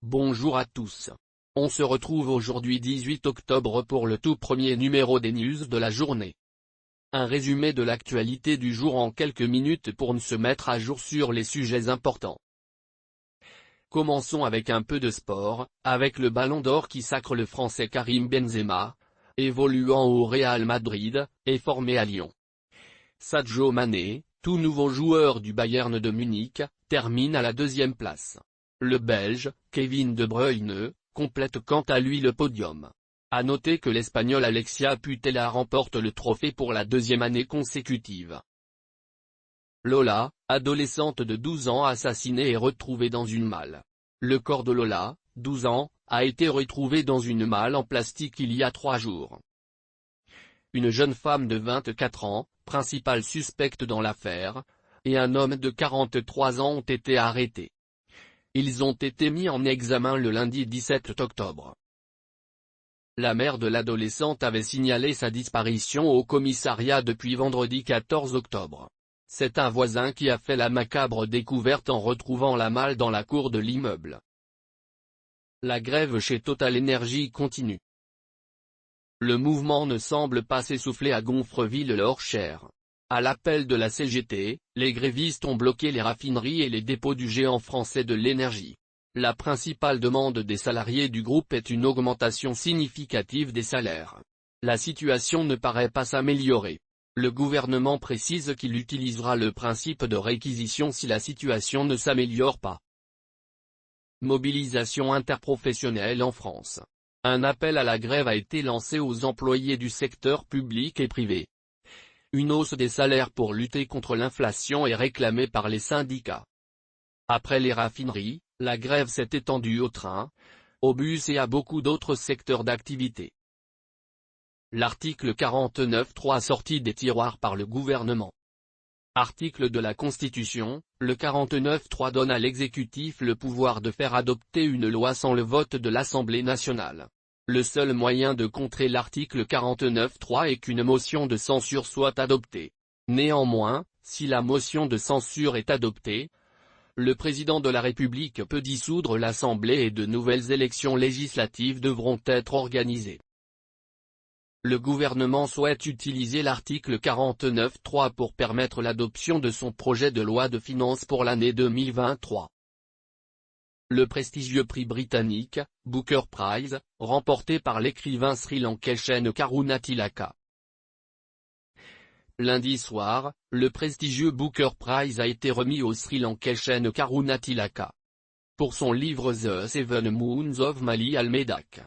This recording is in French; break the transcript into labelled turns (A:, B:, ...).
A: Bonjour à tous. On se retrouve aujourd'hui 18 octobre pour le tout premier numéro des news de la journée. Un résumé de l'actualité du jour en quelques minutes pour se mettre à jour sur les sujets importants. Commençons avec un peu de sport, avec le Ballon d'Or qui sacre le Français Karim Benzema, évoluant au Real Madrid, et formé à Lyon. Sadio Mané, tout nouveau joueur du Bayern de Munich, termine à la deuxième place. Le Belge, Kevin De Bruyne, complète quant à lui le podium. À noter que l'Espagnol Alexia Putellas remporte le trophée pour la deuxième année consécutive. Lola, adolescente de 12 ans assassinée et retrouvée dans une malle. Le corps de Lola, 12 ans, a été retrouvé dans une malle en plastique il y a 3 jours. Une jeune femme de 24 ans, principale suspecte dans l'affaire, et un homme de 43 ans ont été arrêtés. Ils ont été mis en examen le lundi 17 octobre. La mère de l'adolescente avait signalé sa disparition au commissariat depuis vendredi 14 octobre. C'est un voisin qui a fait la macabre découverte en retrouvant la malle dans la cour de l'immeuble. La grève chez Total Energy continue. Le mouvement ne semble pas s'essouffler à Gonfreville-l'Orchère. À l'appel de la CGT, les grévistes ont bloqué les raffineries et les dépôts du géant français de l'énergie. La principale demande des salariés du groupe est une augmentation significative des salaires. La situation ne paraît pas s'améliorer. Le gouvernement précise qu'il utilisera le principe de réquisition si la situation ne s'améliore pas. Mobilisation interprofessionnelle en France. Un appel à la grève a été lancé aux employés du secteur public et privé. Une hausse des salaires pour lutter contre l'inflation est réclamée par les syndicats. Après les raffineries, la grève s'est étendue aux trains, aux bus et à beaucoup d'autres secteurs d'activité. L'article 49.3 sorti des tiroirs par le gouvernement. Article de la Constitution, le 49.3 donne à l'exécutif le pouvoir de faire adopter une loi sans le vote de l'Assemblée nationale. Le seul moyen de contrer l'article 49.3 est qu'une motion de censure soit adoptée. Néanmoins, si la motion de censure est adoptée, le président de la République peut dissoudre l'Assemblée et de nouvelles élections législatives devront être organisées. Le gouvernement souhaite utiliser l'article 49.3 pour permettre l'adoption de son projet de loi de finances pour l'année 2023. Le prestigieux prix britannique, Booker Prize, remporté par l'écrivain sri-lankais Sheena Karunatilaka. Lundi soir, le prestigieux Booker Prize a été remis au Sri-Lankais Sheena Karunatilaka. Pour son livre The Seven Moons of Mali al-Medak.